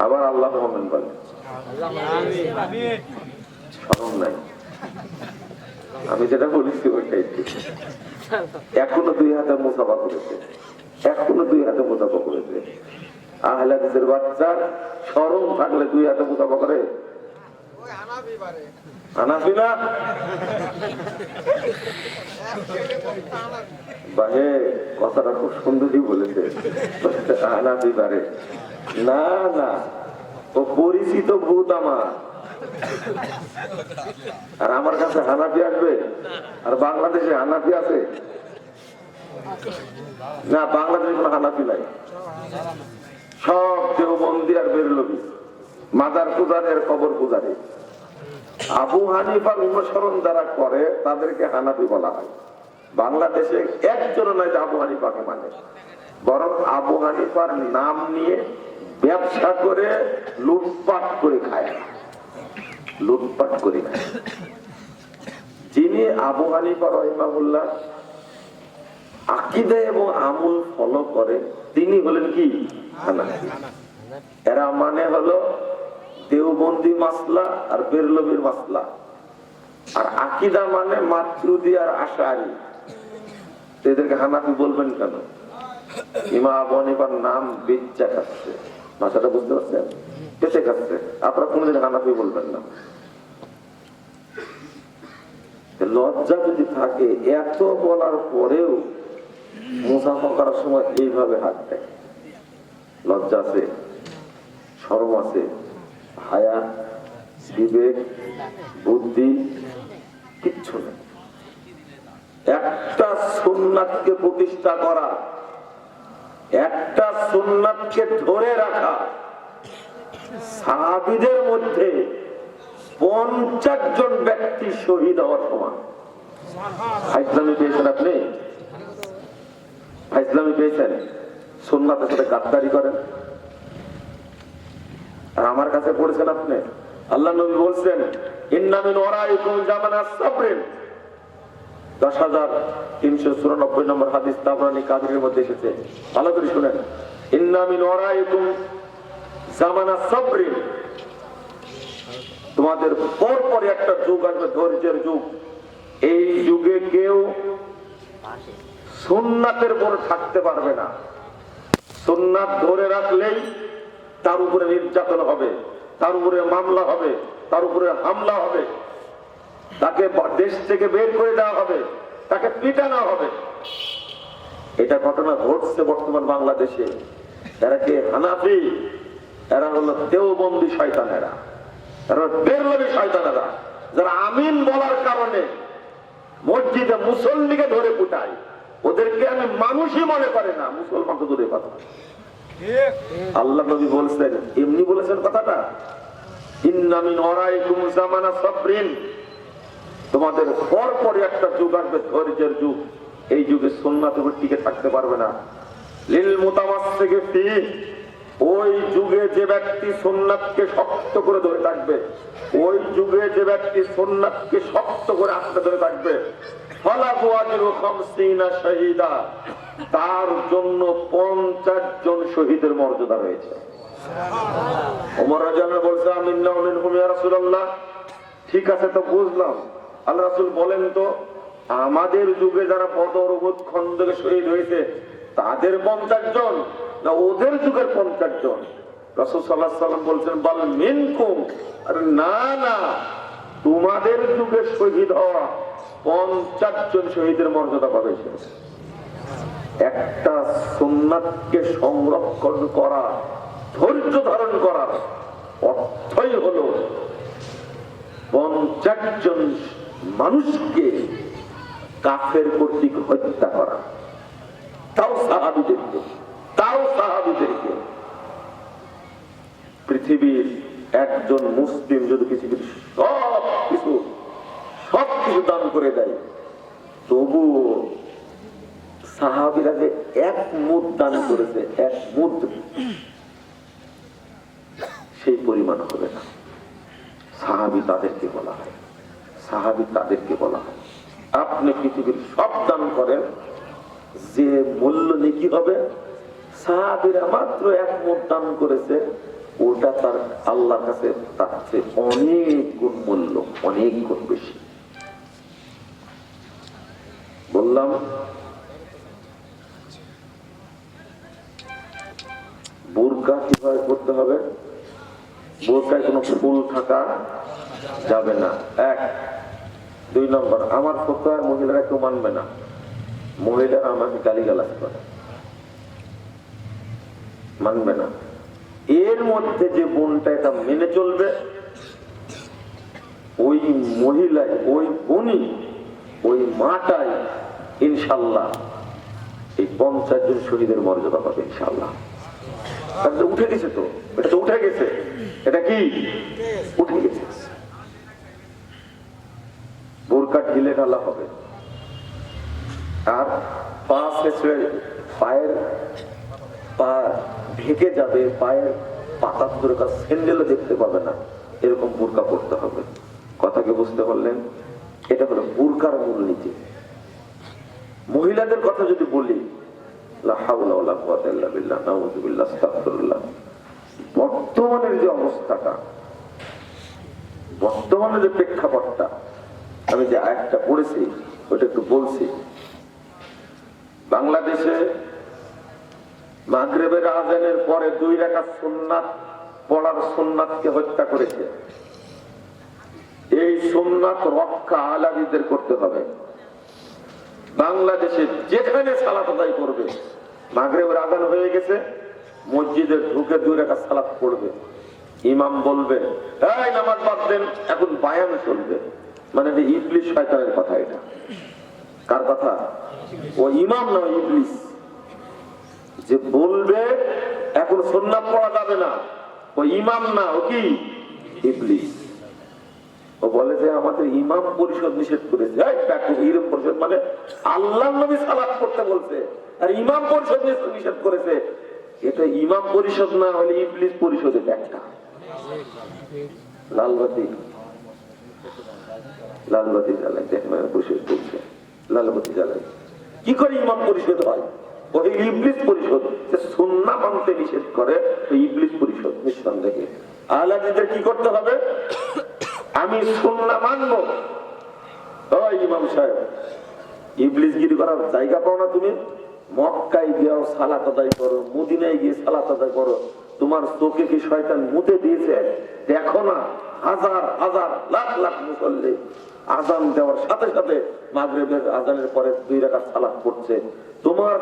আবার আল্লাহ আমিন বলে, শরম নাই। আমি যেটা বলেছি ওইটাই ঠিক। এখনো 2 হাতে মুসাফা করেছে, এখনো 2 হাতে মুসাফা করেছে। আহলে হাদিসের বাচ্চা শরম থাকলে 2 হাতে মুসাফা করে? হানাফি না বাহে, কথাটা খুব সুন্দরই বলেছে, হানাফি পারে না। না, ও পরিচিত ভূত আমার। আর আমার কাছে হানাফি আসবে? আর বাংলাদেশে হানাফি আছে? না, বাংলাদেশে কোনো হানাফি নাই, সব দেওবন্দি আর বেরলভী, মাজার পূজারের কবর পূজারী। আবু হানিফার অনুসরণ যারা করে তাদেরকে হানাফি বলা হয়। বাংলাদেশে একজনও নয় যে আবু হানিফাকে মানে, বরং আবু হানিফার নাম নিয়ে ব্যবসা করে লুটপাট করে খায়, লুটপাট করে খায়। যিনি আবু হানিফা রাহিমাহুল্লাহ আকীদা এবং আমল ফলো করে তিনি হলেন কি? হানাফি। এরা মানে হলো দেওবন্দি মাসলা আর বেরলভীর মাসলা। আর আকীদা মানে মাতুরিদি আর আশআরী। এদেরকে হানাফি বলবেন কেন? ইমাম আবু হানিফার নাম বেচ্চা খাচ্ছে, ভাষাটা বুঝতে পারছেন? বেঁচে খাচ্ছে, আপনারা কোনদিন হানাফি বলবেন না। লজ্জা যদি থাকে, এত বলার পরেও মুসাফা করার সময় এইভাবে হাত দেয়, লজ্জা আছে, শরম আছে, হায়া, বিবেক, বুদ্ধি কিচ্ছু নেই। একটা সুন্নাতকে প্রতিষ্ঠা করা, একটা সুন্নাতকে ধরে রাখা, সাহাবীদের মধ্যে 50 জন ব্যক্তি শহীদ হওয়ার সমান। ইসলামী পেয়েছেন আপনি? ইসলামী পেয়েছেন? সুন্নাতের সাথে গাদ্দারি করেন আর আমার কাছে পড়েছেন আপনি। আল্লাহ নবী বলছেন, ইন্না মিন ওয়ারাইকুম জামানাস সাবরিন, 10,394 নম্বর হাদিস তাবরানী কাদিরের মধ্যে এসেছে। ভালো করে শুনেন, ইন্না মিন ওয়ারাইকুম জামানাস সাবরিন, তোমাদের পরপর একটা যুগ আসবে, ধৈর্যের যুগ। এই যুগে কেউ সুন্নাতের উপর থাকতে পারবে না। সুন্নাত ধরে রাখলেই তার উপরে নির্যাতন হবে, তার উপরে মামলা হবে, তার উপরে হামলা হবে, তাকে দেশ থেকে বের করে দেওয়া হবে, তাকে পিটানো হবে। এটা ঘটনা ঘটছে বর্তমান বাংলাদেশে। এরা কে? হানাফি। এরা হলো দেওবন্দি শয়তানেরা, এরা বেরলভী শয়তানেরা, যারা আমিন বলার কারণে মসজিদে মুসল্লিকে ধরে পিটায়। ওদেরকে আমি মানুষই মনে করে না, মুসলমান তো দূরে কথা। আল্লাহ নবী বলছেন, এমনি বলেছেন কথাটা, ইন্না মিন ওয়ারাইকুম জামানাস সাবরিন, তোমাদের পরপর একটা যুগ আসবে, ধৈর্যের যুগ। এই যুগে সুন্নাতের উপর টিকে থাকতে পারবে না। লিল মুতামাসসিকি ফি, ওই যুগে যে ব্যক্তি সুন্নাতকে শক্ত করে ধরে থাকবে, ওই যুগে যে ব্যক্তি সুন্নাতকে শক্ত করে আঁকড়ে ধরে থাকবে, ফালাহু আজরু 50 শাহীদা, তার জন্য 50 জন শহীদের মর্যাদা রয়েছে। ওমর রাদিয়াল্লাহু বলছে, আমিন্না মিনহুম ইয়া রাসূলুল্লাহ। ঠিক আছে, তো বুঝলাম, আল্লাহ রাসূল বলেন তো, আমাদের যুগে যারা বদর উহুদ খন্দকে শহীদ হয়েছে তাদের 50 জন না ওদের যুগের 50 জন? রাসূল সাল্লাল্লাহু আলাইহি ওয়াসাল্লাম বলছেন, বাল মিনকুম, আরে না না, তোমাদের যুগে শহীদ হওয়া 50 জন শহীদের মর্যাদা পাবে। একটা সুন্নাতকে সংরক্ষণ করা, ধৈর্য ধারণ করার অর্থই হলো 50 জন মানুষকে কাফের কর্তৃক হত্যা করা, তাও সাহাবীদেরকে। পৃথিবীর একজন মুসলিম যদি পৃথিবীর সবকিছু দান করে দেয়, তবু সাহাবীরা যে 1 মুদ দান করেছে, 1 মুদ, সেই পরিমাণ হবে না। সাহাবী তাদেরকে বলা হয়, সাহাবী তাদেরকে বলা হয়। আপনি পৃথিবীর সব দান করেন, যে মূল্য নেকি হবে সাহাবীরা মাত্র 1 মুঠ দান করেছে, ওটা তার আল্লাহর কাছে তার চেয়ে অনেক গুণ মূল্য, অনেক গুণ বেশি। বললাম বোরকা কিভাবে করতে হবে? বোরকায় কোনো ফুল থাকা যাবে না, 1। 2 নম্বর, আমার ফতোয়া মহিলারা কেউ মানবে না, মহিলারা আমাকে গালিগালাজ করে, মানবে না। এর মধ্যে যে বোনটা এটা মেনে চলবে, ওই মহিলায়, ওই বোনই, ওই মাটাই ইনশাল্লাহ এই 50 জন শহীদের মর্যাদা পাবে ইনশাল্লাহ। উঠে গেছে তো, এটা তো উঠে গেছে, এটা কি উঠে গেছে। বোরকা ঢিলে ঢালা হবে, আর পায়ের পা ঢেকে যাবে, পায়ের পাতার ধরে স্যান্ডেলও দেখতে পাবে না, এরকম বোরকা পড়তে হবে। কথাকে বুঝতে পারলেন? এটা হলো বোরকার মূলনীতি। মহিলাদের কথা যদি বলি, বর্তমানের যে অবস্থাটা, বর্তমানে যে প্রেক্ষাপটটা, আমি যে আয়াতটা পড়েছি ওটা একটু বলছি। বাংলাদেশে মাগরিবের আযানের পরে 2 রাকাত সুন্নাত পড়ার সুন্নাতকে হত্যা করেছে। এই সুন্নাত রক্ষা আলাদীদের করতে হবে। বাংলাদেশে যেখানে সালাত আদায় করবে, মাগরিবের আযান হয়ে গেছে, মসজিদে ঢুকে 2 রাকাত সালাত পড়বে, ইমাম বলবে এই নামাজ বাদ দেন, এখন বায়ান চলবে। মানে ইবলিস শয়তানের কথা। এটা কার কথা? ও ইমাম না, ইবলিস যে বলবে এখন সুন্নাত পড়া যাবে না, ও ইমাম না, ও কি? ইবলিস। ও বলে যে আমাদের ইমাম পরিষদ নিষেধ করেছে। ইমাম পরিষদ মানে আল্লাহর নবী সালাত করতে বলছে, আর ইমাম পরিষদ নিষেধ করেছে। এটা ইমাম পরিষদ না হলে ইবলিস পরিষদের একটা। লালবাতি লালবাতি জ্বালাই, দেখেন বসে বলছে লালবাতি জ্বালাই। কি করে ইমাম পরিষদ হয়? ওই ইবলিস পরিষদ সুন্নাহ মানতে নিষেধ করে, ওই ইবলিস পরিষদ নিঃসন্দেহে। আহলাদীদের কি করতে হবে? আমি সুন্নাহ মানবো। ওই ইমাম সাহেব, ইবলিস গিরি করার জায়গা পাও না তুমি? মক্কায় গিয়েও সালাত আদায় করো, মদিনায় গিয়ে সালাত আদায় করো। তোমার চোখে কি শয়তান মুতে দিয়েছে? দেখো না, হাজার হাজার লাখ লাখ মুসল্লি আযান দেওয়ার সাথে সাথে মাগরিবের আযানের পরে 2 রাকাত সালাত পড়ছে। তোমার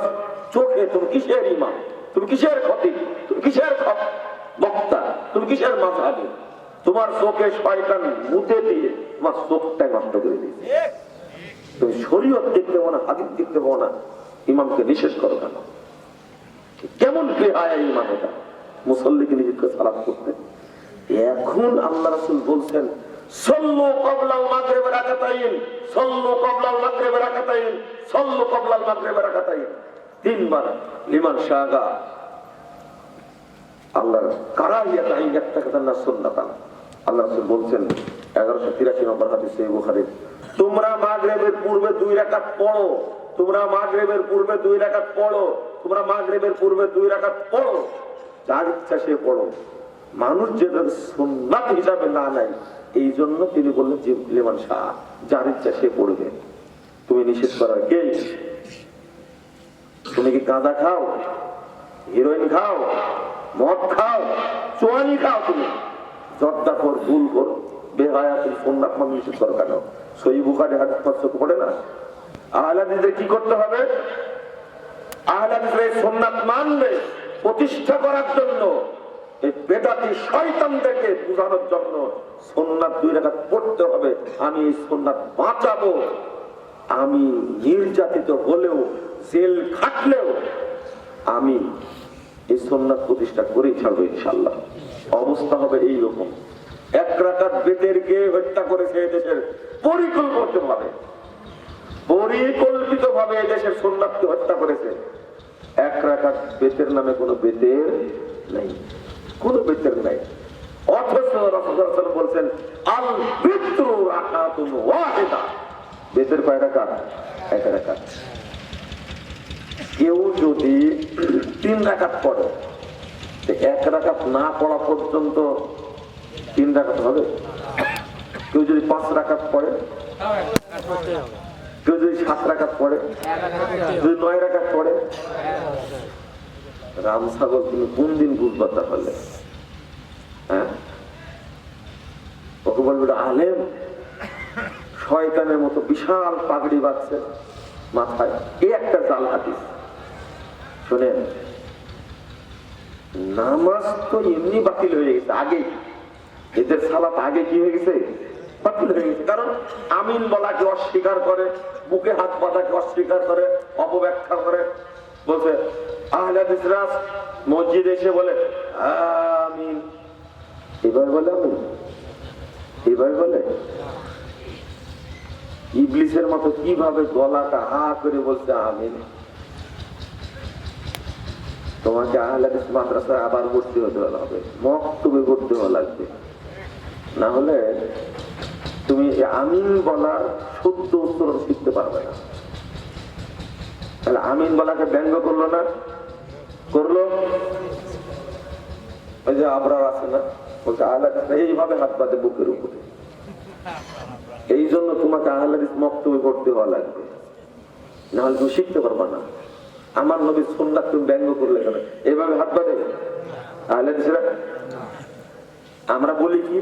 চোখে তুমি কিসের ইমাম? তুমি কিসের খতিব? তুমি কিসের বক্তা? তুমি কিসের মাযহাবী? তোমার চোখে শয়তান মুতে দিয়ে তোমার চোখটাই নষ্ট করে দিয়েছে। তুমি শরীয়ত দেখতে পাও না, হাদিস দেখতে পাও না, ইমামকে নিষেধ করো কেন? কেমন বেহায়া ইমাম এটা, মুসল্লিকে নিষেধ করে সালাত করতে। এখন আল্লাহ রাসূল বলছেন সাল্লু ক্বাবলাল মাগরিবি রাকাতাইন, সাল্লু ক্বাবলাল মাগরিবি রাকাতাইন, সাল্লু ক্বাবলাল মাগরিবি রাকাতাইন। 3 বার লিমান শাগা। আল্লাহর কারাহিয়াত আইন ইয়াত্তাকাদান সুন্নাতান। আল্লাহ রাসূল বলছেন 1183 নম্বর হাদিস সহিহ বুখারী, তোমরা মাগরিবের পূর্বে 2 রাকাত পড়ো, তোমরা মাগরিবের পূর্বে 2 রাকাত পড়ো, তোমরা মাগরিবের পূর্বে 2 রাকাত পড়ো, যার ইচ্ছা সে পড়ো। মানুষ যেটা সুন্নাত হিসাবে না নেয়, এই জন্য তিনি বললেন যে লিমান শাহ, যার ইচ্ছা সে পড়বে। তুমি নিষেধ করার কে? তুমি কি গাঁজা খাও, হিরোইন খাও, মদ খাও, চুয়ানি খাও? তুমি জর্দা কর, ভুল কর, বেহায়া, তুমি সুন্নাত মান নিষেধ করো কেন? সহিহ বুখারী হাদিস পড়ে না? আহলাদীদের কি করতে হবে? আহলাদীদের সুন্নাত মানবে প্রতিষ্ঠা করার জন্য, এই বেদাতি শয়তানদেরকে বোঝানোর জন্য সুন্নাত 2 রাকাত পড়তে হবে। আমি এই সুন্নাত বাঁচাবো, আমি নির্যাতিত হলেও, জেল খাটলেও আমি এই সুন্নাত প্রতিষ্ঠা করেই ছাড়বো ইনশাআল্লাহ। অবস্থা হবে এইরকম। 1 রাকাত বেতেরকে হত্যা করেছে এদেশের পরিকল্পিতভাবে এদেশের সুন্নাতকে হত্যা করেছে। 1 রাকাত বেতের নামে কোনো বেতের নেই, কোনো বেতের নাই। অথচ রাসূলুল্লাহ বলছেন আল বিত্রু রাকাতুন ওয়াহিদা। বেতের কয় রাকাত? 1 রাকাত। কেউ যদি 3 রাকাত পড়ে, 1 রাকাত না পড়া পর্যন্ত 3 রাকাত হবে? কেউ যদি 5 রাকাত পড়ে, কেউ যদি 7 রাকাত পড়ে, যদি 9 রাকাত পড়ে, রাম ছাগল তুমি কোন দিন বুঝবা? তাহলে হ্যাঁ, ওকে বলবে আলেম, শয়তানের মতো বিশাল পাগড়ি বাঁধছে মাথায়, এই একটা জাল হাদিস। শোনেন, নামাজ তো এমনি বাতিল হয়ে গেছে আগেই, এদের সালাত আগে কি হয়ে গেছে? বাতিল হয়ে গেছে। কারণ আমিন বলাকে অস্বীকার করে, বুকে হাত বাঁধাকে অস্বীকার করে, অপব্যাখ্যা করে। বলছে আহলে হাদিসরা মসজিদে এসে বলে আমিন, এভাবে বলে আমিন, এভাবে বলে। ইবলিসের মতো কিভাবে গলাটা হা করে বলছে আমিন? তোমাকে আহলে হাদিস মাদ্রাসায় আবার ভর্তি হতে হবে, মক্তবে ভর্তি হওয়া লাগবে, না হলে তুমি আমিন বলার শুদ্ধ উত্তর শিখতে পারবে না। তাহলে আমিন বলাকে ব্যঙ্গ করলো না? করলো। ওই যে আবরার আছে না, বলছে আহলে হাদিস এইভাবে হাত বাঁধে বুকের উপরে। এই জন্য তোমাকে আহলে হাদিস মক্তবে ভর্তি হওয়া লাগবে, না হলে তুমি শিখতে পারবা না। আমার নবীর সুন্নাত তুমি ব্যঙ্গ করলে কেন? এইভাবে হাত বাঁধে আহলে হাদিসরা? আমরা বলি কি,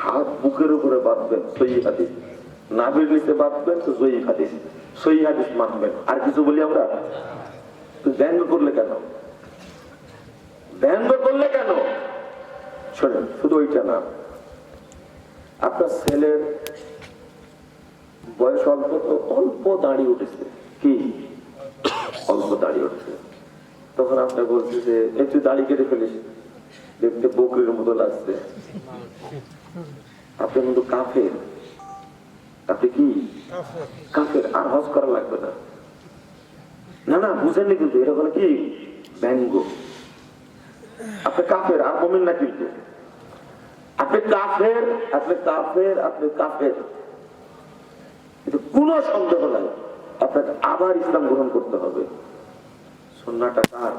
হাত বুকের উপরে বাঁধবেন সহিহ হাদিস, নাভির নিচে বাঁধবেন তো সহিহ হাদিস, সহিহ হাদিস মানবেন। আর কিছু বলি আমরা? তুই ব্যঙ্গ করলে কেন? ব্যঙ্গ করলে কেন? শোনেন, শুধু ওইটা না, আপনার ছেলের বয়স অল্প, তো অল্প দাঁড়িয়ে উঠেছে, কি অল্প দাঁড়িয়ে উঠেছে, তখন আপনার বলছে যে একটু দাড়ি কেটে ফেলিস, দেখতে বকরির মতো লাগছে। আপনি কিন্তু কাফের, আপনি কি কাফের, আর হজ করা লাগবে না। না না, বুঝেননি কিন্তু, এটা হলো কি ব্যঙ্গ। আপনি কাফের আর মুমিন না, কিন্তু আপনি কাফের, আপনি কাফের, আপনি কাফের, কোন সন্দেহ নাই। আপনাকে আবার ইসলাম গ্রহণ করতে হবে। সুন্নাহটা কার?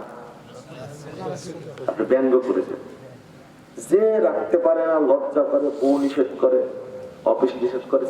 আপনি ব্যঙ্গ করেছেন। যে রাখতে পারে না, লজ্জা করে, বউ নিষেধ করে, অফিস নিষেধ করে,